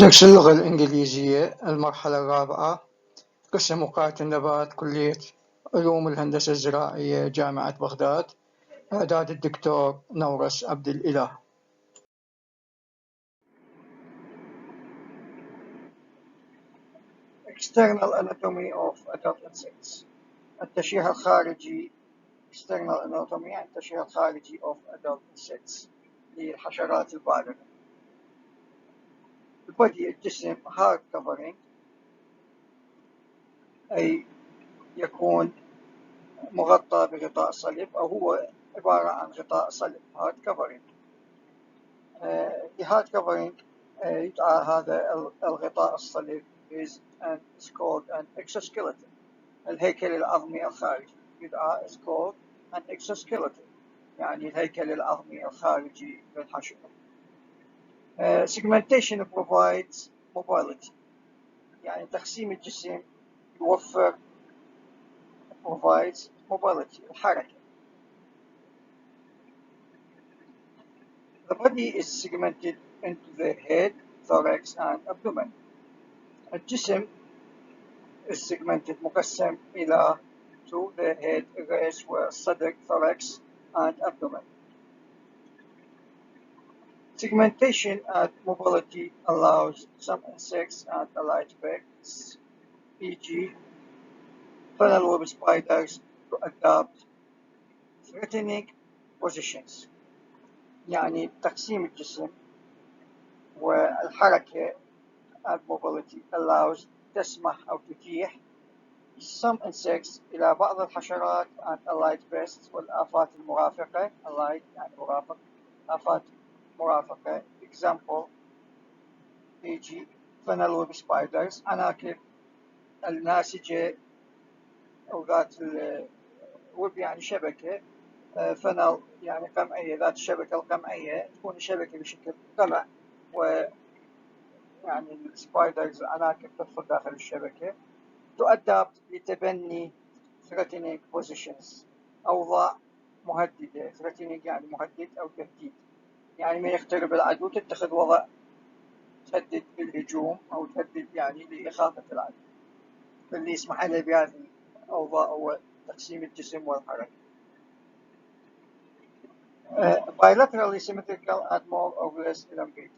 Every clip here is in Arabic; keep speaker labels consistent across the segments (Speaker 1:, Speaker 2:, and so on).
Speaker 1: درس اللغة الإنجليزية المرحلة الرابعة قسم وقاية النبات كلية علوم الهندسة الزراعية جامعة بغداد إعداد الدكتور نورس عبد الإله.
Speaker 2: External anatomy of adult insects. التشريح الخارجي external anatomy يعني التشريح الخارجي of adult insects للحشرات البالغة. البودي الجسم hard covering أي يكون مغطى بغطاء صلب أو هو عبارة عن غطاء صلب hard covering. hard covering يدعى هذا الغطاء الصلب is called an exoskeleton. الهيكل العظمي الخارجي يدعى is called an exoskeleton يعني الهيكل العظمي الخارجي للحشرة. segmentation provides mobility يعني تقسيم الجسم يوفر provides mobility الحركة. The body is segmented into the head, thorax and abdomen. الجسم is segmented مقسم إلى to the head, الرأس والصدر thorax and abdomen. Segmentation and mobility allows some insects and allied pests, e.g. funnel web spiders, to adopt threatening positions. يعني تقسيم الجسم والحركة and mobility allows تسمح أو تتيح some insects إلى بعض الحشرات and allied pests والآفات المرافقة allied يعني مرافق آفات مرافقة example e.g. funnel web spiders عناكب الناسجة أو ذات الويب يعني شبكة funnel يعني قمعية ذات الشبكة القمعية تكون الشبكة بشكل قمع ويعني السبايدرز عناكب تدخل داخل الشبكة تؤدب لتبني threatening positions أوضاع مهددة threatening يعني مهدد أو تهديد يعني من يقترب العدو تتخذ وضع تهدد بالهجوم أو تهدد يعني لإخافة العدو اللي يسمح له بهذه الأوضاع هو تقسيم الجسم والحركة. bilaterally symmetrical and more or less elongated.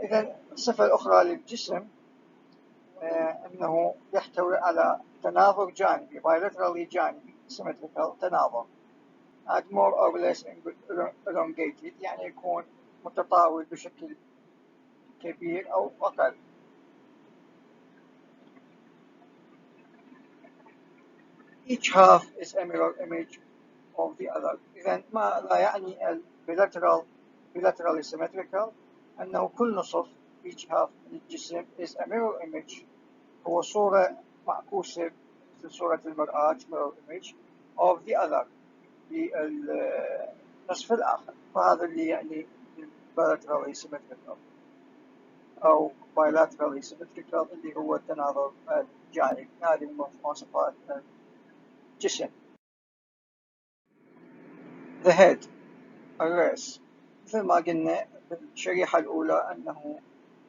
Speaker 2: إذا الصفة الأخرى للجسم أنه يحتوي على تناظر جانبي bilaterally جانبي symmetrical تناظر and more or less elongated يعني يكون متطاول بشكل كبير أو أقل. Each half is a mirror image of the other. إذا ما لا يعني bilaterally symmetrical أنه كل نصف each half من الجسم is a mirror image هو صورة معكوسة مثل صورة المرآة mirror image of the other للنصف الآخر فهذا اللي يعني bilaterally symmetrical أو bilaterally symmetrical اللي هو التناظر الجانبي. هذه مواصفات الجسم. The head الرأس مثل ما قلنا بالشريحة الأولى أنه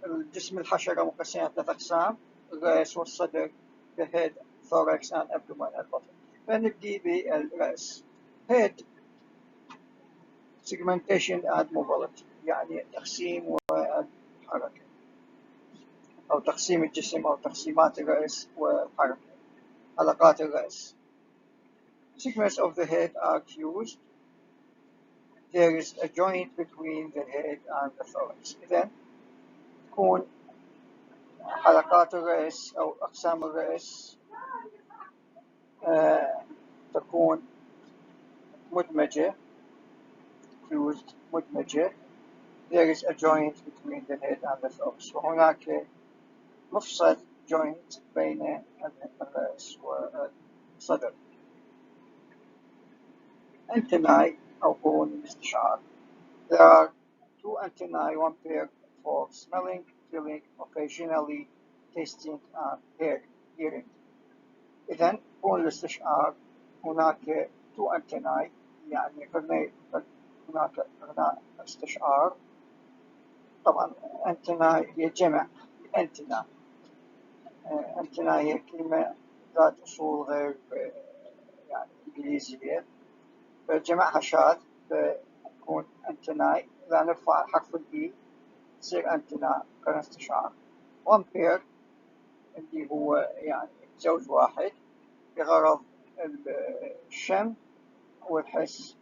Speaker 2: الجسم الحشرة مقسم إلى 3 أقسام الرأس والصدر the head, thorax and abdomen البطن. فنبدي بالرأس. head segmentation and mobility يعني تقسيم والحركة أو تقسيم الجسم أو تقسيمات الرأس والحركة حلقات الرأس. Segments of the head are fused. There is a joint between the head and the thorax. إذن تكون حلقات الرأس أو أقسام الرأس تكون مدمجة fused مدمجة. There is a joint between the head and the thorax. وهناك مفصل joint بين الرأس والصدر. Antennae أو قرون الاستشعار. There are 2 antennae, one pair for smelling, feeling, occasionally tasting and hearing. إذن قرون الاستشعار هناك 2 antennae يعني هناك قرناء استشعار طبعا أنتنا هي جمع أنتنا. أنتنا هي كلمة ذات أصول غير يعني إنجليزية، فجمعها شاذ فيكون أنتناي. إذا نرفع حرف الإي تصير أنتنا كالاستشعار. one pair اللي هو يعني زوج واحد بغرض الشم والحس،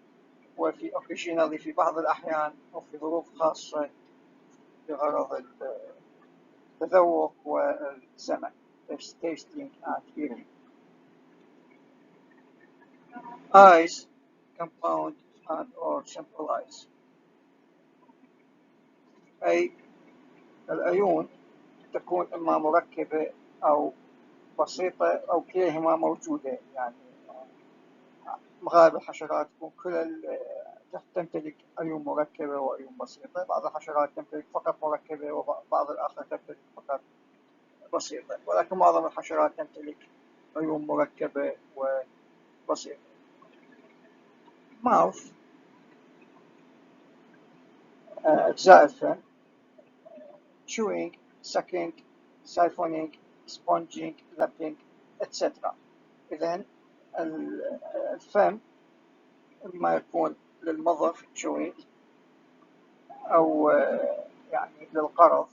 Speaker 2: وفي occasionally في بعض الأحيان وفي ظروف خاصة بغرض التذوق والسمع tasting and hearing. eyes compound and or simple eyes. أي العيون تكون إما مركبة أو بسيطة أو كليهما موجودة. يعني غالب الحشرات تكون تمتلك عيون مركبة وعيون بسيطة، بعض الحشرات تمتلك فقط مركبة وبعض الآخر تمتلك فقط بسيطة، ولكن معظم الحشرات تمتلك عيون مركبة وبسيطة. mouth أجزاء الفم: chewing, sucking, siphoning, sponging, lapping, etc. إذن الفم إما يكون للمضغ chewing أو يعني للقرض،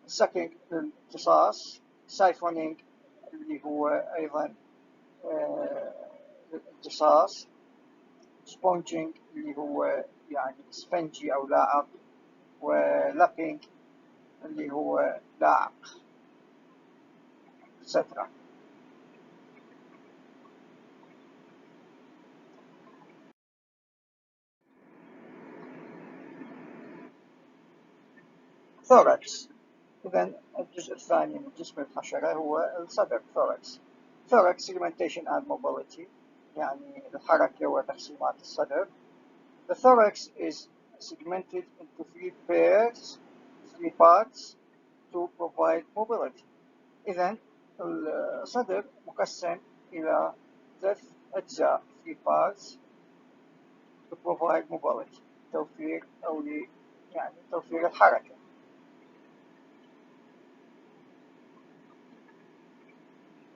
Speaker 2: sucking للامتصاص، siphoning اللي هو أيضا للامتصاص، sponging اللي هو يعني سفنجي أو لاعق، ولابينج اللي هو لاعق etc. thorax. إذن الجزء الثاني من جسم الحشرة هو الصدر thorax. thorax segmentation and mobility يعني الحركة وتقسيمات الصدر. The thorax is segmented into three parts to provide mobility. إذن الصدر مقسم إلى 3 أجزاء three parts to provide mobility توفير أو يعني توفير الحركة.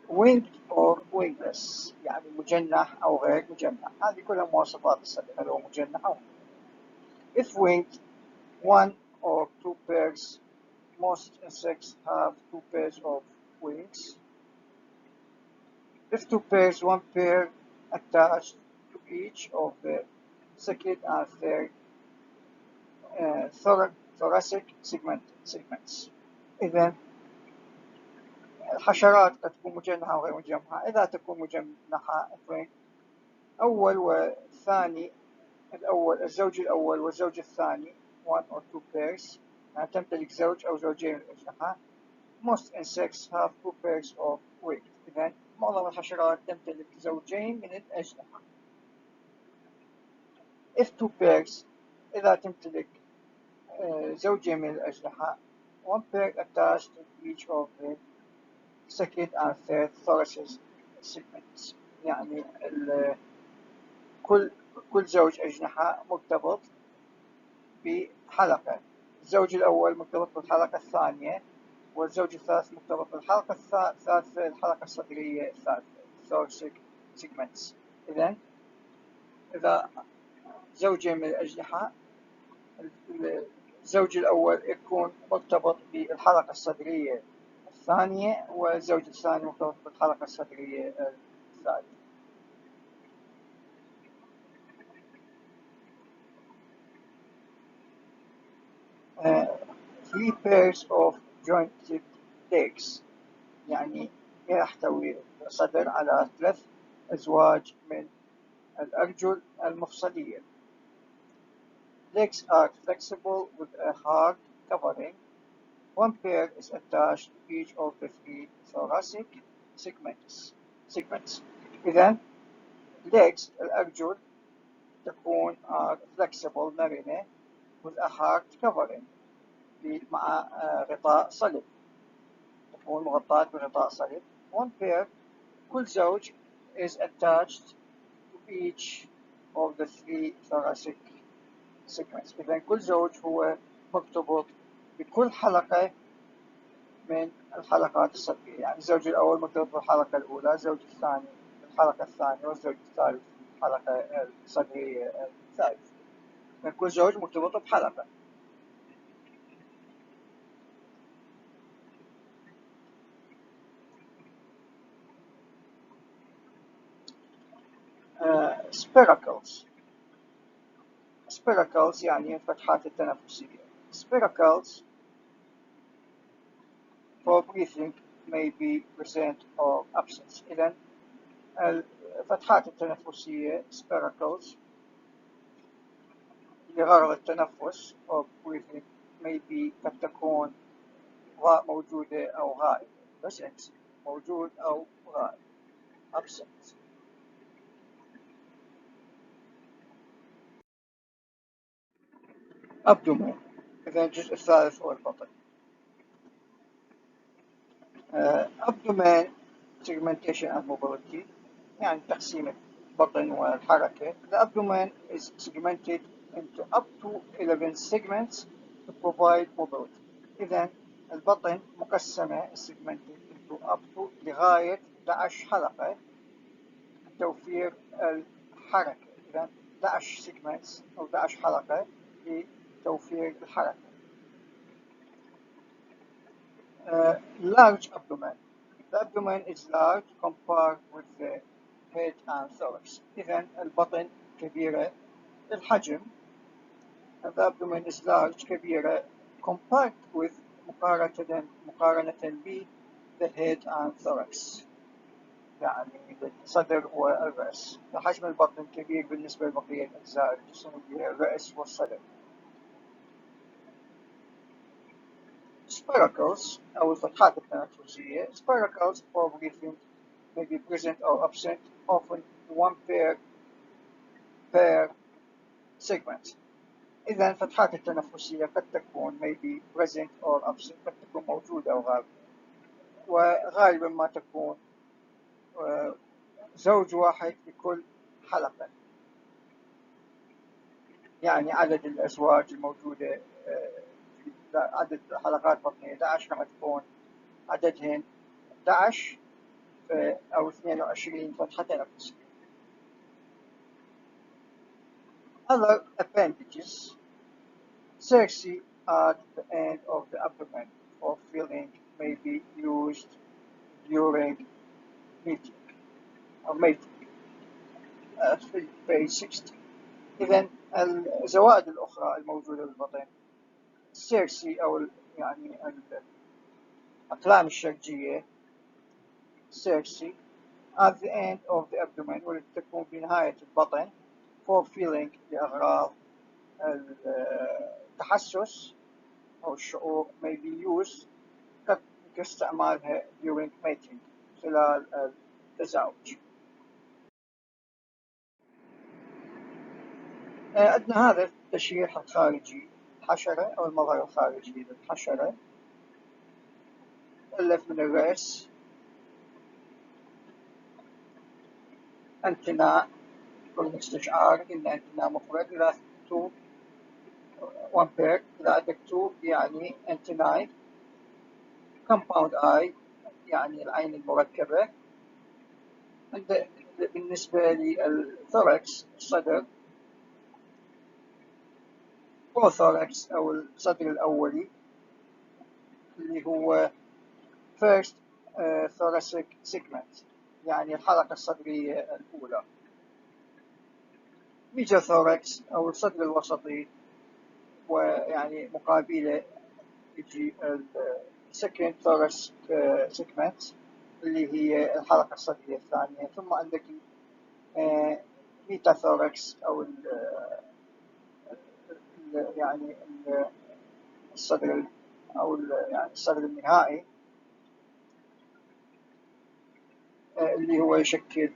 Speaker 2: winged or wingless يعني مجنح أو غير مجنح، هذه كلها مواصفات الصدر، هل هو مجنح أو if winged, 1 or 2 pairs. Most insects have 2 pairs of wings. If 2 pairs, 1 pair attached to each of the second and third thoracic segments. إذن الحشرات قد تكون مجنحة وغير مجنحة. إذا تكون مجنحة أول والثاني، الزوج الأول والزوج الثاني 1 or 2 pairs يعني تمتلك زوج أو زوجين من الأجنحة. Most insects have 2 pairs of wings. إذن معظم الحشرات تمتلك زوجين من الأجنحة. If 2 pairs إذا تمتلك زوجين من الأجنحة 1 pair attached to each of the second and third thoracic segments يعني كل زوج أجنحة مرتبط بحلقة. الزوج الأول مرتبط بالحلقة الثانية، والزوج الثالث مرتبط بالحلقة الثالثة الحلقة الصدرية الثالثة thoracic segments. إذن إذا زوجين من الأجنحة الزوج الأول يكون مرتبط بالحلقة الصدرية الثانية، والزوج الثاني مرتبط بالحلقة الصدرية الثالثة. three pairs of jointed legs يعني يحتوي الصدر على 3 أزواج من الأرجل المفصلية. Legs are flexible with a hard covering. 1 pair is attached to each of the 3 thoracic segments. إذن legs الأرجل تكون flexible مرنة with a hard covering مع غطاء صلب، تكون مغطاة بغطاء صلب. 1 pair كل زوج is attached to each of the 3 thoracic segments. إذن كل زوج هو مرتبط كل حلقة من الحلقات الصدرية، يعني الزوج الأول مرتبط بالحلقة الأولى، الزوج الثاني بالحلقة الثانية، والزوج الثالث بالحلقة الصدرية الثالثة. كل زوج مرتبط بحلقة. spiracles يعني الفتحات التنفسية. spiracles for breathing may be present or absent. إذن الفتحات التنفسية spiracles لغرض التنفس or breathing may be قد تكون موجودة أو غائبة. present موجود أو غائب absent. abdomen إذا الجزء الثالث هو البطن. abdomen segmentation and mobility يعني تقسيم البطن والحركة. The abdomen is segmented into up to 11 segments to provide mobility. إذا البطن مقسمة segmented into up to لغاية 11 حلقة لتوفير الحركة. إذا 11 segments أو 11 حلقة لتوفير الحركة. large abdomen. The abdomen is large compared with the head and thorax. إذن البطن كبيرة الحجم. The abdomen is large كبيرة compared with مقارنة ب the head and thorax. يعني الصدر والرأس. حجم البطن كبير بالنسبة لبقية أجزاء الجسم الرأس والصدر. spiracles أو الفتحات التنفسية. spiracles for breathing may be present or absent, often one pair per segment. إذا الفتحات التنفسية قد تكون may be present or absent، قد تكون موجودة أو غائبة، وغالبا ما تكون زوج واحد لكل حلقة. يعني عدد الأزواج الموجودة عدد حلقات بطنية 11 راح تكون عددهن 11 أو 22 فتحة تنفسية. Other appendages. Cerci at the end of the abdomen for filling may be used during mating or mating. في page 60. إذن الزوائد الأخرى الموجودة بالبطن السيرسي أو يعني الأقلام الشرجية سيرسي at the end of the abdomen والتي تكون في نهاية البطن for filling لأغراض التحسس أو الشعور may be used كاستعمالها during mating خلال التزاوج. عندنا هذا التشريح الخارجي الحشرة أو المظهر الخارجي للحشرة. مؤلف من الرأس، انتناء كل استشعار قلنا انتناء مفرد إذا تو one pair إذا عندك تو يعني انتناي. compound eye يعني العين المركبة. بالنسبة للثوركس الصدر بروثوركس أو الصدر الأولي اللي هو first thoracic segment يعني الحلقة الصدرية الأولى. ميجاثوركس أو الصدر الوسطي ويعني مقابله يجي second thoracic segment اللي هي الحلقة الصدرية الثانية. ثم عندك ميتاثوركس أو يعني الصدر أو يعني الصدر النهائي اللي هو يشكل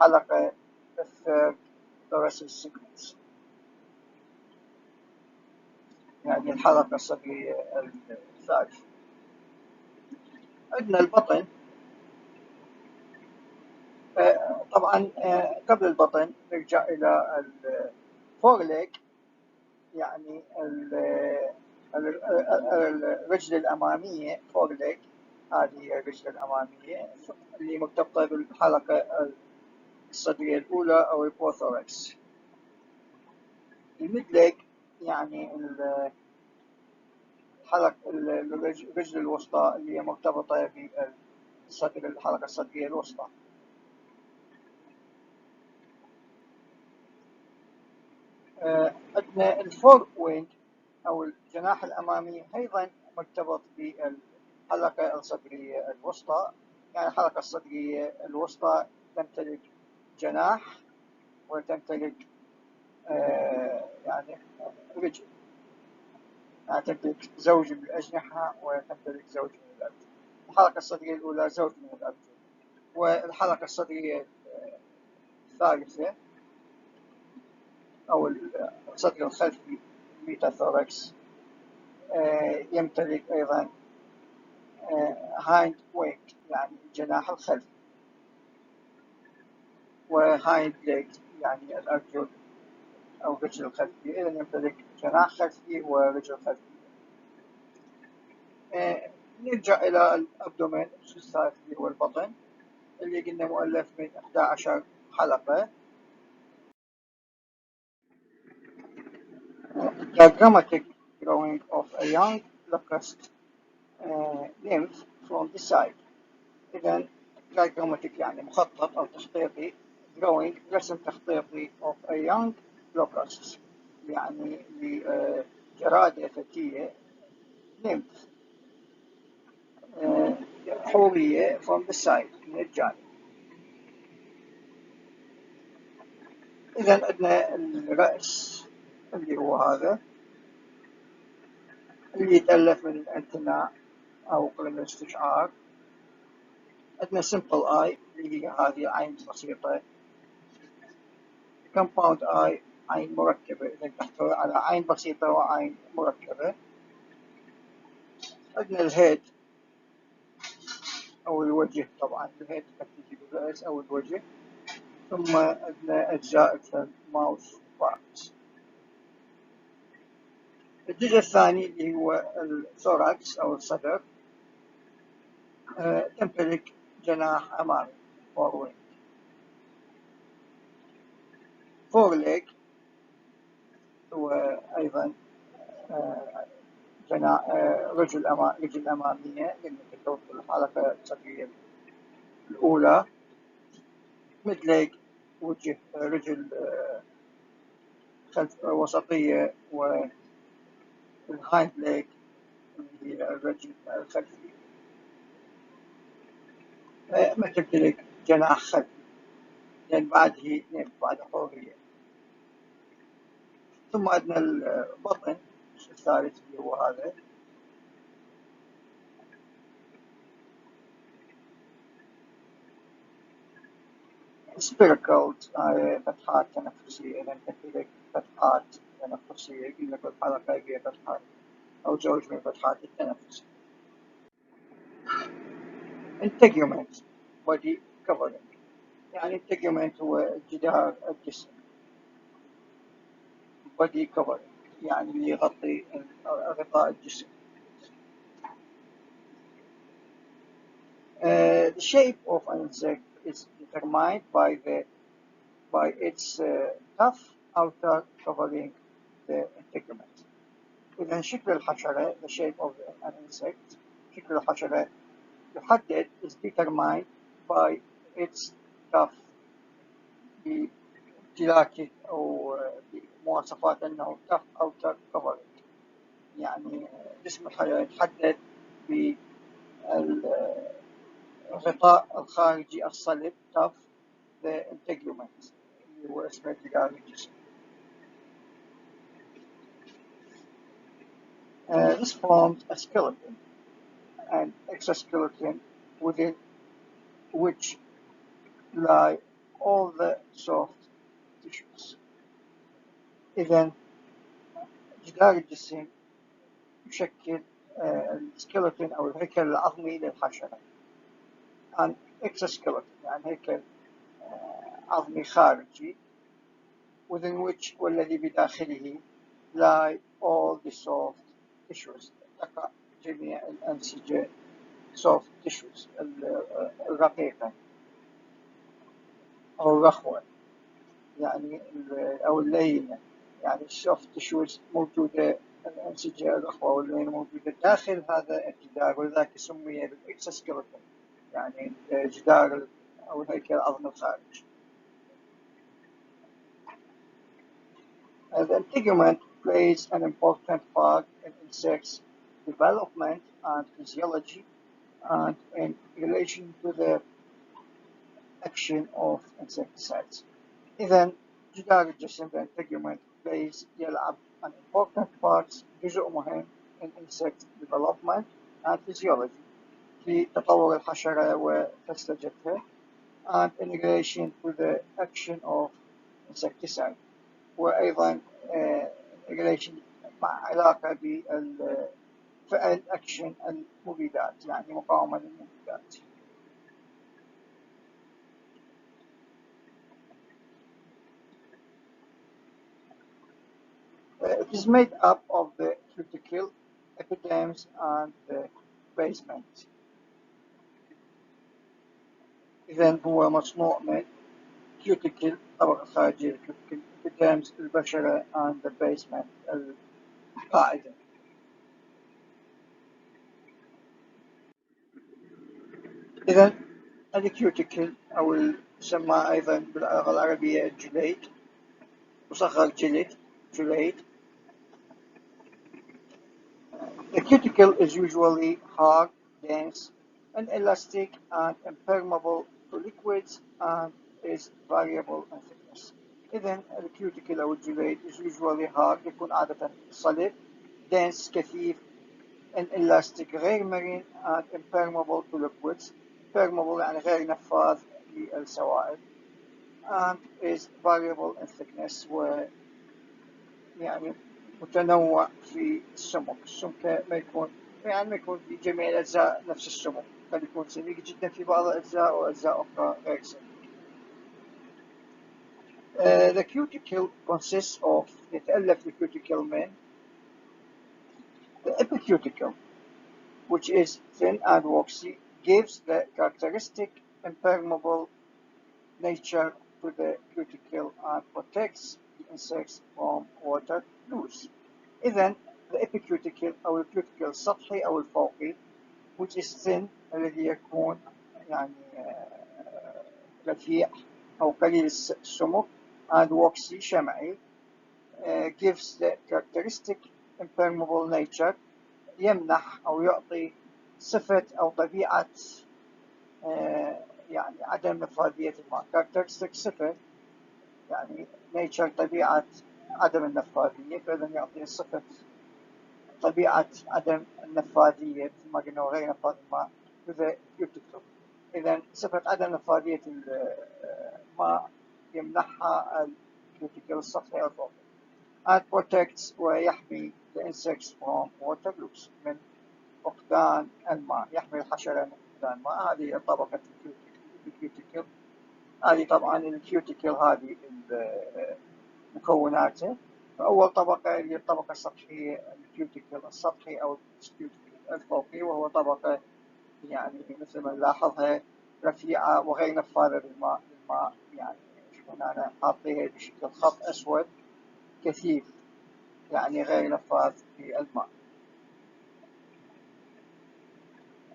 Speaker 2: حلقة الثيرد thoracic segment يعني الحلقة الصدرية الثالثة. عندنا البطن. طبعا قبل البطن نرجع إلى الفورليج يعني الرجل الأمامية foreleg، هذه هي الرجل الأمامية اللي مرتبطة بالحلقة الصدرية الأولى أو البروثوركس. الميدليج يعني الرجل الوسطى اللي هي مرتبطة بالصدر، الحلقة الصدرية الوسطى. عندنا الفور وينج أو الجناح الأمامي أيضا مرتبط بالحلقة الصدرية الوسطى. يعني الحلقة الصدرية الوسطى تمتلك جناح وتمتلك يعني رجل، يعني تمتلك زوج من الأجنحة وتمتلك زوج من الأرجل. الحلقة الصدرية الأولى زوج من الأرجل، والحلقة الصدرية الثالثة أو الصدر الخلفي ميتاثوركس يمتلك أيضا هايند وينج يعني الجناح الخلفي، وهايند ليج يعني الأرجل أو الرجل الخلفي. إذا يمتلك جناح خلفي ورجل خلفي. نرجع إلى الأبدومين الثالث اللي هو البطن، اللي قلنا مؤلف من 11 حلقة. Diagrammatic drawing of a young locust nymph from the side. إذا diagrammatic يعني مخطط أو تخطيطي، drawing رسم تخطيطي of a young locust يعني لجرادة فتية nymph حورية from the side من الجانب. إذا عندنا الرأس اللي هو هذا اللي يتألف من الانتناء أو قلم الاستشعار. عندنا simple eye اللي هي هذه عين بسيطة. compound eye عين مركبة، إذا تحتوي على عين بسيطة وعين مركبة. عندنا الهيد أو الوجه، طبعا الهيد تجي بالرأس أو الوجه. ثم عندنا أجزاء الماوث بارتس. الجزء الثاني اللي هو الثوراكس أو الصدر تمتلك جناح أمامي forward. foreleg هو أيضا رجل أمامية للتكون الحلقة الصدرية الأولى. midleg وجه رجل وسطية، والهايند ليج اللي هي الرجل الخلفي ما تمتلك جناح خلفي لأن بعده بعد حورية. ثم عندنا البطن الثالث اللي هو هذا spiracled فتحات تنفسية، لأن تمتلك فتحات تنفسية. قلنا كل حلقة هي فتحات أو زوج من فتحات التنفس. integument body covering يعني integument هو جدار الجسم. body covering يعني يغطي غطاء الجسم. The shape of an insect is determined by its tough outer covering the integument. إذا شكل الحشرة the shape of an insect شكل الحشرة يحدد is determined by its tough بامتلاكه أو بمواصفات أنه tough outer covering يعني جسم الحشرة يتحدد بالغطاء الخارجي الصلب tough the integument اللي هو اسمه جدار الجسم. This forms a skeleton and exoskeleton within which lie all the soft tissues. إذا جدار الجسم يشكل السكيلتون أو الهيكل العظمي للحشرة. عن exoskeleton يعني هيكل عظمي خارجي within which والذي بداخله lie all the soft tissues تقع جميع الأنسجة soft tissues الرقيقة أو الرخوة يعني أو اللينة يعني soft tissues موجودة الأنسجة الرخوة واللينة موجودة داخل هذا الجدار ولذلك سمي بالإكسوسكيلتون يعني جدار أو الهيكل العظمي الخارجي. The integument plays an important part in insects' development and physiology and in relation to the action of insecticides. إذا جدار الجسم the integument plays يلعب an important part جزء مهم in insect development and physiology في تطور الحشرة وفسلجتها and in relation to the action of insecticide وأيضا relation مع علاقة بفعل أكشن المبيدات يعني مقاومة للمبيدات. It is made up of the cuticle, epidermis and the basement. إذا هو مصنوع من cuticle طبقة خارجية الكوتيكل epidermis البشرة and the basement القاعدة. إذا الكيوتيكل أو يسمى أيضا باللغة العربية الجليد مصغر جليد. The cuticle is usually hard, dense, inelastic and impermeable to liquids and is variable in thickness. إذن الكيوتيكل أو الجليد is usually hard يكون عادة صلب dense كثيف inelastic غير مرن and impermeable to liquids permeable يعني غير نفاذ للسوائل and is variable in thickness يعني متنوع في السمك. السمك ما يكون في جميع الأجزاء نفس السمك قد يكون سميك جدا في بعض الأجزاء وأجزاء أخرى غير سميك. The cuticle consists of يتألف الكيوتيكل من the epicuticle which is thin and waxy gives the characteristic impermeable nature to the cuticle and protects the insects from water loss. إذن the epicuticle أو الكيوتيكل السطحي أو الفوقي which is thin الذي يكون يعني رفيع أو قليل السمك and waxy شمعي gives the characteristic impermeable nature يمنح أو يعطي صفة أو طبيعة يعني عدم نفاذية الماء characteristic صفة يعني nature طبيعة عدم النفاذية فإذا يعطي صفة طبيعة عدم النفاذية مثل ما قلنا وغير نفاذ الماء إذا cuticle. إذا صفة عدم نفاذية الماء يمنحها الكيوتيكل السطحي الفوقي and protects ويحمي the insects from water loss من فقدان الماء يحمي الحشرة من فقدان الماء. هذه طبقة الكيوتيكل. هذه طبعا الكيوتيكل هذه مكوناته. أول طبقة هي الطبقة السطحية الكيوتيكل السطحي أو الكيوتيكل الفوقي وهو طبقة يعني مثل ما نلاحظها رفيعة وغير نفاذة للماء يعني شلون أنا حاطيها بشكل خط أسود كثيف يعني غير نفاذ في الماء.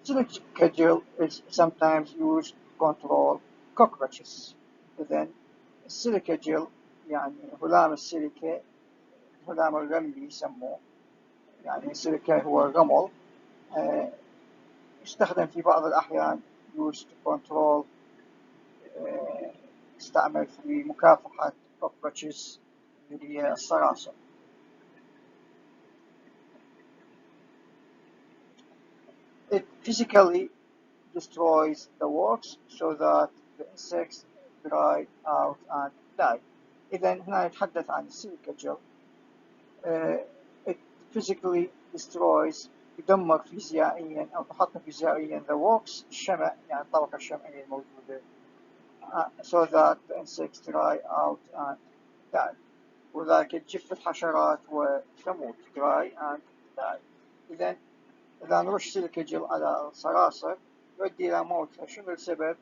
Speaker 2: Silica gel is sometimes used to control cockroaches. إذن السيليكا جل يعني هلام السيليكا هلام الرملي يسموه يعني السيليكا هو الرمل يستخدم في بعض الأحيان used to control يستعمل في مكافحة cockroaches اللي هي الصراصر. It physically destroys the works so that the insects dry out and die. إذا هنا نتحدث عن السيليكا جل. It physically destroys يدمر فيزيائيا أو تحطم فيزيائيا the works الشمع يعني الطبقة الشمعية الموجودة so that the insects dry out and die وذلك تجف الحشرات وتموت dry and die. إذا نرش سيليكا جل على الصراصر يؤدي إلى موتها. شنو السبب؟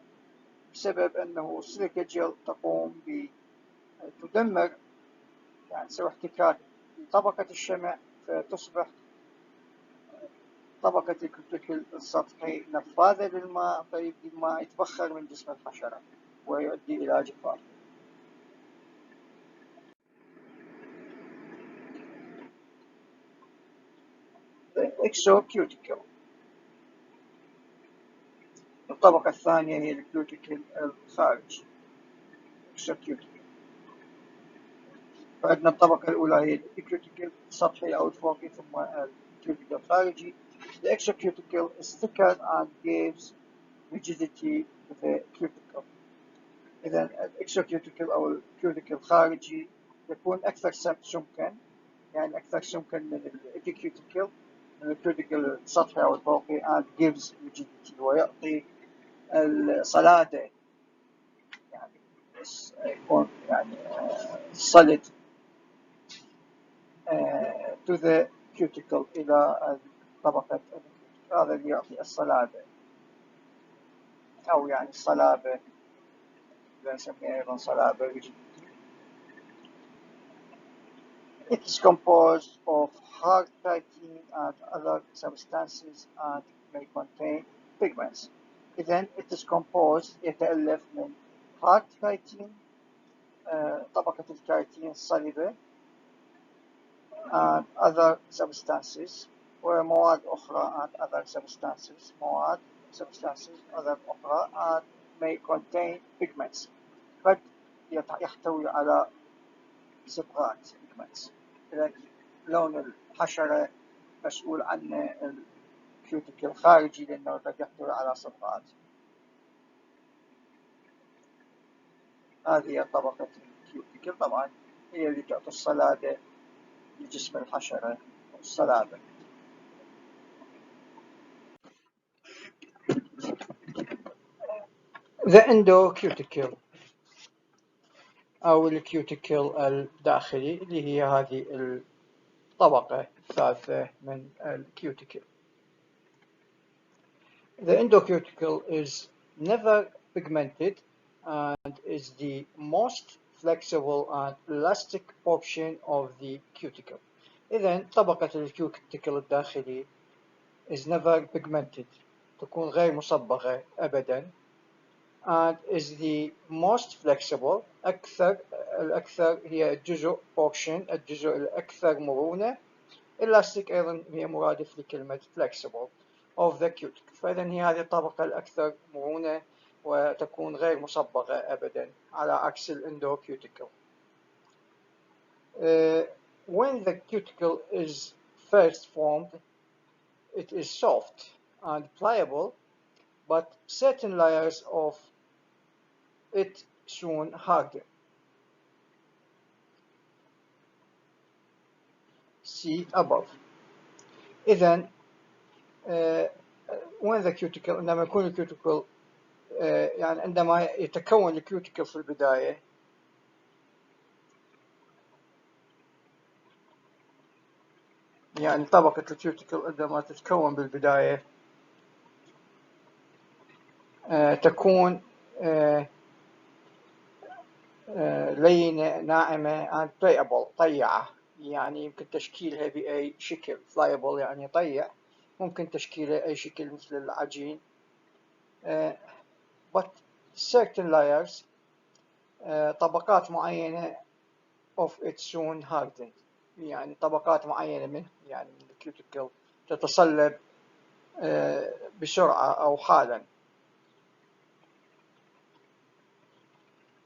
Speaker 2: بسبب أنه السيليكا جل تقوم تدمر، يعني تسوي احتكاك بطبقة الشمع، فتصبح طبقة الكتل السطحي نفاذة للماء، فيبدي الماء يتبخر من جسم الحشرة ويؤدي إلى جفاف. exocuticle. الطبقة الثانية هي الكيوتيكل الخارجي exocuticle. فعندنا الطبقة الأولى هي الكيوتيكل السطحي أو الفوقي، ثم الكيوتيكل الخارجي. The exocuticle is thicker and gives rigidity to the cuticle. إذا الإكسوكيوتيكل أو الكيوتيكل الخارجي يكون أكثر سمكا، يعني أكثر سمكا من الإبيكيوتيكل، من الكيوتيكل السطحي أو الفوقي، and gives rigidity ويعطي الصلادة، يعني يكون يعني solid to the cuticle إلى طبقة الكيوتيكل. هذا اللي يعطي الصلادة أو يعني الصلابة، نسميها أيضا صلابة rigidity. It is composed of hard chitin and other substances and may contain pigments. إذن it is composed يتألف من hard chitin طبقة الكايتين الصلبة and other substances ومواد أخرى and other substances other أخرى and may contain pigments. قد يحتوي على صبغات pigments. إذن لون الحشرة مسؤول عنه الكيوتيكل الخارجي لأنه قد يحتوي على صبغات. هذه طبقة الكيوتيكل طبعا هي اللي تعطي الصلادة لجسم الحشرة والصلابة.
Speaker 1: The endocuticle أو الكيوتيكل الداخلي اللي هي هذه الطبقة الثالثة من الكيوتيكل. The endocuticle is never pigmented and is the most flexible and elastic portion of the cuticle. إذن طبقة الكيوتيكل الداخلي is never pigmented، تكون غير مصبغة أبدا، and is the most flexible، الأكثر هي الجزء الجزء الأكثر مرونة. elastic أيضا هي مرادف لكلمة flexible of the cuticle. فإذا هي هذه الطبقة الأكثر مرونة وتكون غير مصبغة أبدا على عكس الendocuticle. When the cuticle is first formed, it is soft and pliable, but certain layers of it soon harden. See above. إذن when the cuticle، عندما يكون الكيوتيكل يعني عندما يتكون الكيوتيكل في البداية يعني طبقة الكيوتيكل عندما تتكون بالبداية تكون لينة ناعمة and playable طيعة، يعني يمكن تشكيلها بأي شكل. pliable يعني طيع، ممكن تشكيلها أي شكل مثل العجين. but certain layers طبقات معينة of it soon hardened، يعني طبقات معينة من يعني من الكيوتيكل تتصلب بسرعة أو حالا.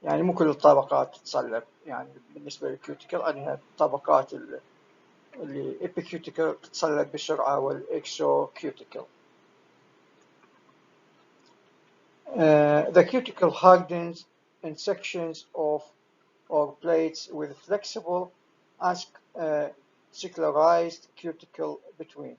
Speaker 1: يعني مو كل الطبقات تتصلب، يعني بالنسبة للكيوتيكل أنها الطبقات اللي epicuticle تتصلب بسرعة والexocuticle. The cuticle hardens in sections of or plates with flexible sclerized cuticle between.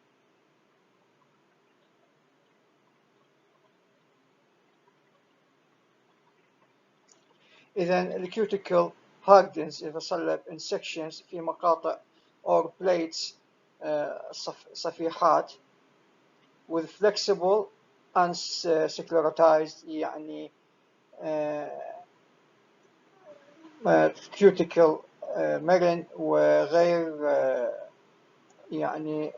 Speaker 1: إذن الكيوتيكل hardens يتصلب in sections في مقاطع or plates
Speaker 2: صفيحات with flexible unsclerotized يعني cuticle مرن وغير يعني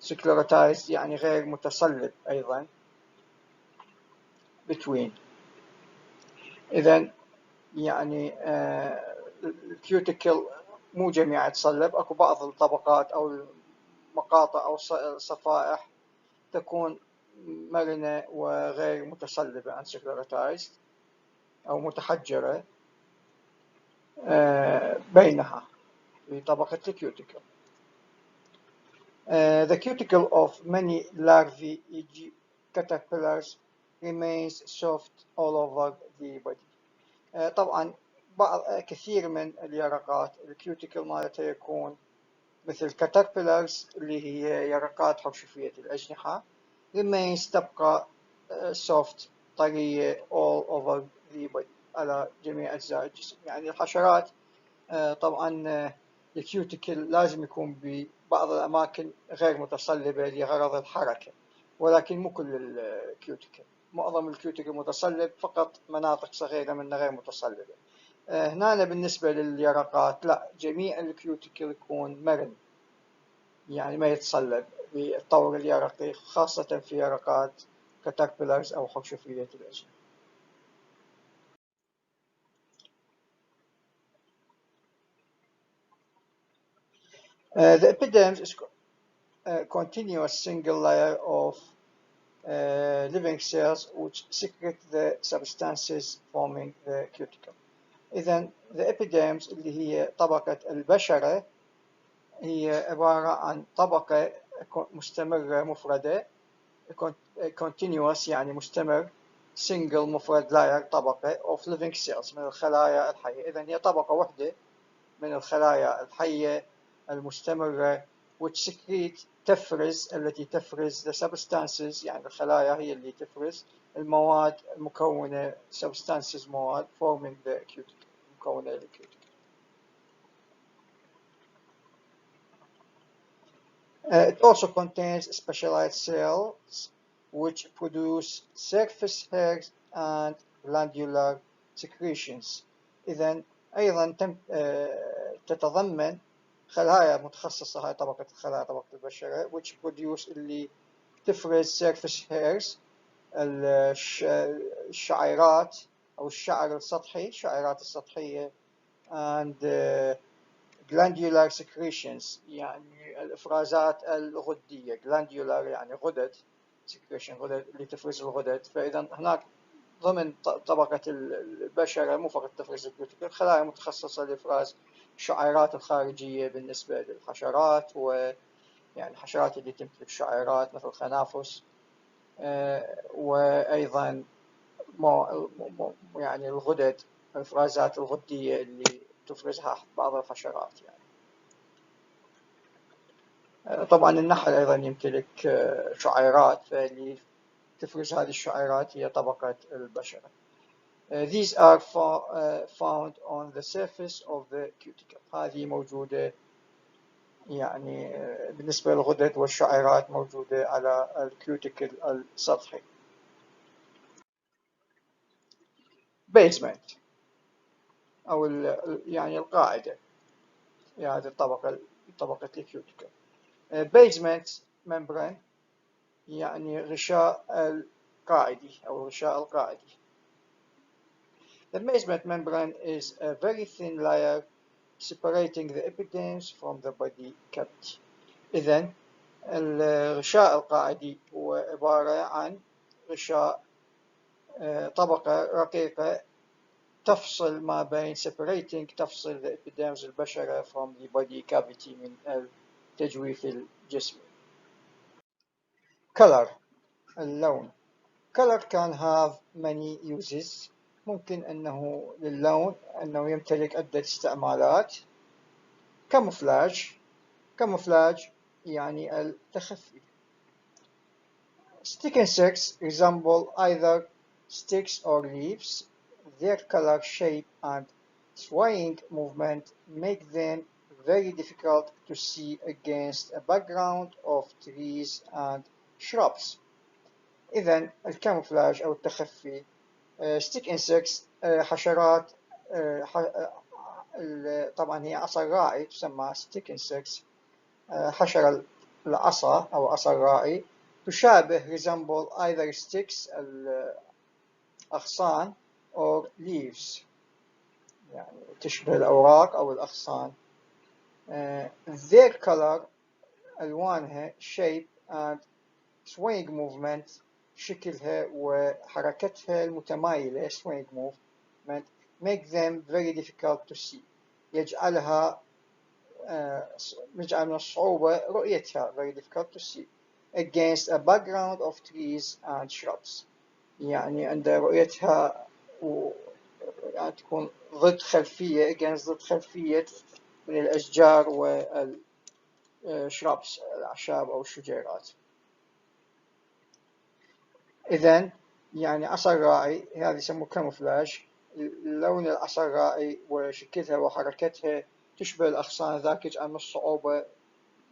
Speaker 2: sclerotized يعني غير متصلب أيضا between. إذن يعني الكيوتيكل مو جميعها تصلب، أكو بعض الطبقات أو المقاطع أو الصفائح تكون مرنة وغير متصلبة unsclerotized أو متحجرة بينها في طبقة الكيوتيكل. The cuticle of many larvae, e.g. caterpillars, remains soft all over the body. طبعا كثير من اليرقات الكيوتيكل مالتها يكون مثل caterpillars اللي هي يرقات حرشفية الأجنحة remains تبقى soft طرية all over the body على جميع أجزاء الجسم. يعني الحشرات طبعا الكيوتيكل لازم يكون ببعض الأماكن غير متصلبة لغرض الحركة، ولكن مو كل الكيوتيكل، معظم الكيوتيكل متصلب، فقط مناطق صغيرة منها غير متصلبة. هنا بالنسبة لليرقات لا، جميع الكيوتيكل يكون مرن يعني ما يتصلب بالطور اليرقي، خاصة في يرقات كاتربيلرز أو حرشفية الأجنحة. The epidermis is a continuous single layer of living cells which secrete the substances forming the cuticle. إذن the epidermis اللي هي طبقة البشرة هي عبارة عن طبقة مستمرة مفردة continuous يعني مستمر single مفرد layer طبقة of living cells من الخلايا الحية. إذن هي طبقة واحدة من الخلايا الحية المستمرة which secrete التي تفرز the substances يعني الخلايا هي اللي تفرز المواد المكونة substances مواد forming the cuticle مكونة الكيوتيكل. It also contains specialized cells which produce surface hairs and glandular secretions. إذن أيضا تتضمن خلايا متخصصة، هاي طبقة الخلايا طبقة البشرة which produce اللي تفرز surface hairs الشعيرات أو الشعر السطحي الشعيرات السطحية and glandular secretions يعني الإفرازات الغدية glandular يعني غدد secretion غدد اللي تفرز الغدد. فإذا هناك ضمن طبقة البشرة مو فقط تفرز الكيوتيكل خلايا متخصصة لإفراز الشعيرات الخارجية بالنسبة للحشرات ويعني الحشرات اللي تمتلك شعيرات مثل الخنافس وأيضا يعني الغدد الإفرازات الغدية اللي تفرزها بعض الحشرات يعني. طبعا النحل أيضا يمتلك شعيرات فاللي تفرز هذه الشعيرات هي طبقة البشرة. These are found on the surface of the cuticle. هذه موجودة يعني بالنسبة للغدد والشعيرات موجودة على الكيوتيكل السطحي. basement أو يعني القاعدة هذه يعني طبقة الكيوتيكل. basement membrane يعني غشاء القاعدي أو الغشاء القاعدي. The basement membrane is a very thin layer separating the epidermis from the body cavity. إذن الغشاء القاعدي هو عبارة عن غشاء طبقة رقيقة تفصل ما بين separating تفصل the epidermis البشرة from the body cavity من التجويف الجسمي. color اللون. color can have many uses. ممكن أنه للون أنه يمتلك عدة استعمالات. camouflage يعني التخفي. Stick insects resemble either sticks or leaves. Their color, shape and swaying movement make them very difficult to see against a background of trees and shrubs. إذن الكاموفلاج أو التخفي stick insects حشرات طبعا هي عصا الراعي تسمى stick insects حشرة العصا أو عصا الراعي تشابه resemble either sticks الأغصان or leaves يعني تشبه الأوراق أو الأغصان. Their color ألوانها shape and swaying movement شكلها وحركتها المتمايلة swaying movement make them very difficult to see يجعل من الصعوبة رؤيتها very difficult to see against a background of trees and shrubs يعني عند رؤيتها يعني تكون ضد خلفية against ضد خلفية من الأشجار والشربس الأعشاب أو الشجيرات. إذن يعني عصا الراعي هذه يسموه كاموفلاج لون العصا الراعي وشكلها وحركتها تشبه الأغصان ذاك يجعل من الصعوبة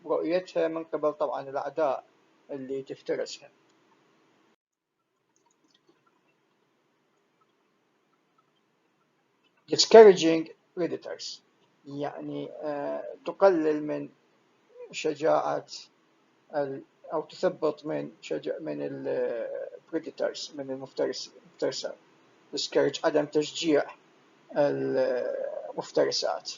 Speaker 2: رؤيتها من قبل طبعا الأعداء اللي تفترسها. discouraging predators يعني تقلل من شجاعة أو تثبط من predators من المفترسات discourage عدم تشجيع المفترسات.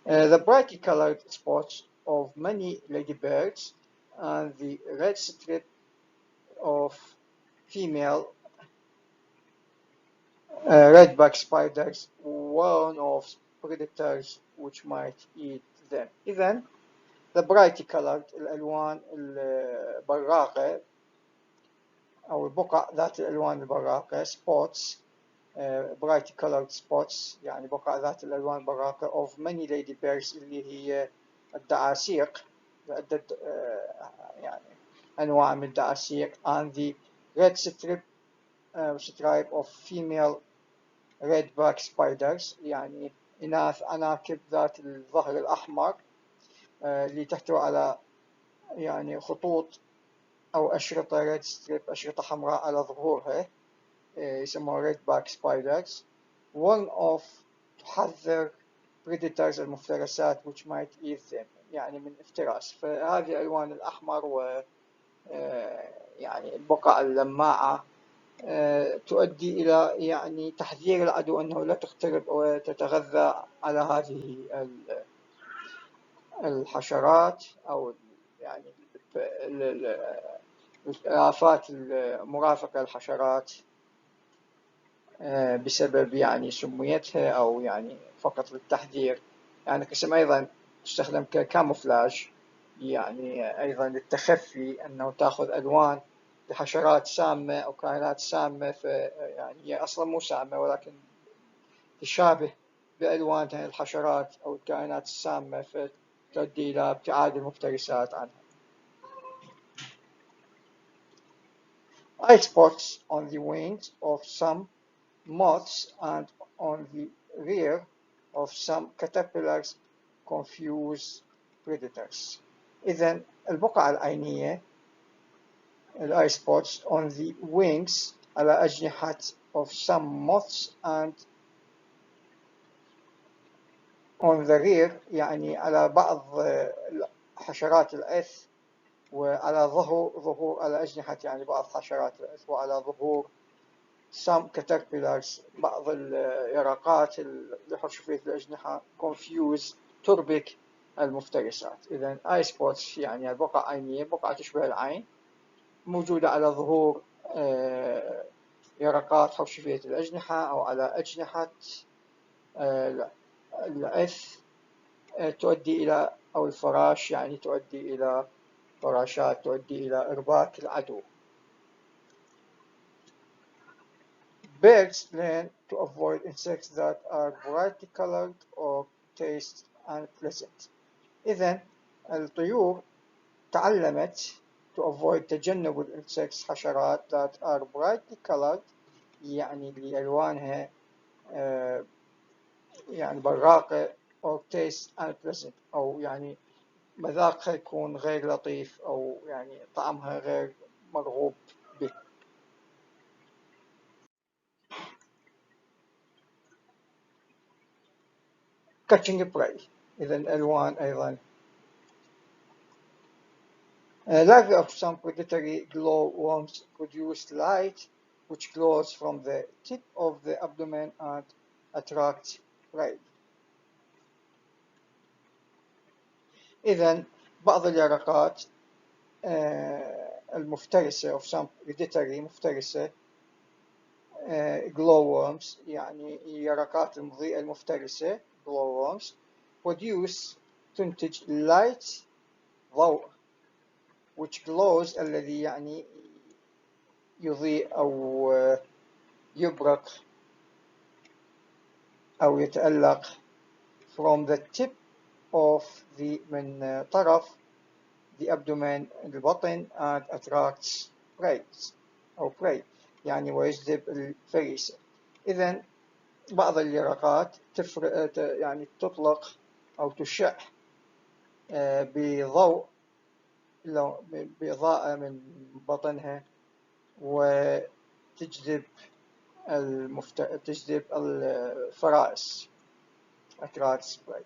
Speaker 2: The brightly colored spots of many ladybirds and the red strip of female redback spiders warn of predators which might eat them. إذن the brightly colored الألوان البراقة أو البقع ذات الألوان البراقة spots brightly colored spots يعني بقع ذات الألوان البراقة of many ladybirds اللي هي الدعاسيق عدة يعني أنواع من الدعاسيق and the red stripe of female redback spiders يعني إناث عناكب ذات الظهر الأحمر اللي تحتوي على يعني خطوط أو أشرطة red strip أشرطة حمراء على ظهورها يسموها redback spiders. One of تحذر predators المفترسات which might eat them يعني من افتراس. فهذه ألوان الأحمر و يعني البقع اللماعة تؤدي إلى يعني تحذير العدو أنه لا تقترب وتتغذى على هذه الحشرات أو يعني الآفات المرافقة للحشرات بسبب يعني سميتها أو يعني فقط للتحذير. يعني قسم أيضا تستخدم ككاموفلاج يعني أيضا للتخفي أنه تأخذ ألوان لحشرات سامة أو كائنات سامة يعني هي أصلا مو سامة ولكن تشابه بألوانها الحشرات أو الكائنات السامة فتؤدي إلى ابتعاد المفترسات عنها. Eye spots on the wings of some moths and on the rear of some caterpillars confuse predators. إذن البقع العينية eye spots on the wings على أجنحة of some moths and on the rear يعني على بعض حشرات الأث وعلى ظهور على أجنحة يعني بعض حشرات الأث وعلى ظهور some caterpillars بعض اليرقات اللي حشفية الأجنحة confuse تربك المفترسات. إذن eye spots يعني البقع عينية بقعة تشبه العين موجودة على ظهور يرقات حشفية الأجنحة أو على أجنحة الأث تؤدي إلى أو الفراش يعني تؤدي إلى فراشات تؤدي إلى إرباك العدو. Birds learn to avoid insects that are brightly colored or taste unpleasant. إذن الطيور تعلمت to avoid تجنب الانسكتس حشرات that are brightly colored يعني اللي ألوانها
Speaker 1: يعني براقة or taste unpleasant، أو يعني مذاقها يكون غير لطيف، أو يعني طعمها غير مرغوب به. catching prey. إذا الألوان أيضا. Larvae of some predatory glowworms produce light which glows from the tip of the abdomen and attracts prey. إذا بعض اليرقات المفترسة of some predatory مفترسة glowworms يعني اليرقات المضيئة المفترسة glowworms produce تنتج light ضوء which glows الذي يعني يضيء أو يبرق أو يتألق from the tip of the من طرف the abdomen البطن and attracts prey أو prey يعني ويجذب الفريسة. إذن بعض اليرقات يعني تطلق أو تشع بضوء بإضاءة من بطنها وتجذب تجذب الفرائس attracts prey.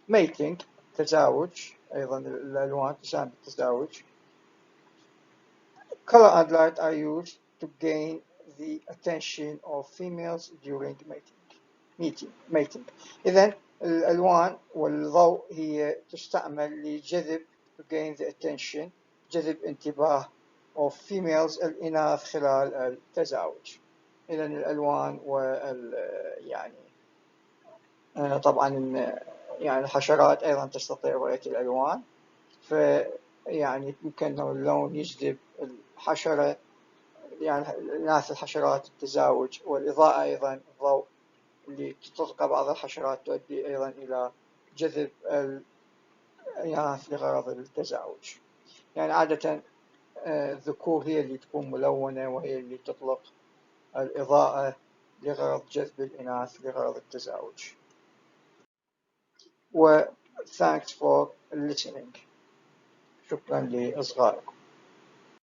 Speaker 1: mating تزاوج، أيضا الألوان تساهم بالتزاوج. Color and light are used to gain the attention of females during mating. إذن الألوان والضوء هي تستعمل لجذب to gain the attention جذب انتباه of females الإناث خلال التزاوج. إذن الألوان يعني طبعا يعني الحشرات أيضا تستطيع رؤية الألوان، فيعني يمكن اللون يجذب الحشرة يعني الإناث الحشرات التزاوج، والإضاءة أيضا الضوء اللي تطلق بعض الحشرات تؤدي أيضا إلى جذب الإناث لغرض التزاوج. يعني عادة الذكور هي اللي تكون ملونة وهي اللي تطلق الإضاءة لغرض جذب الإناث لغرض التزاوج. و thanks for listening. شكرا لإصغائكم.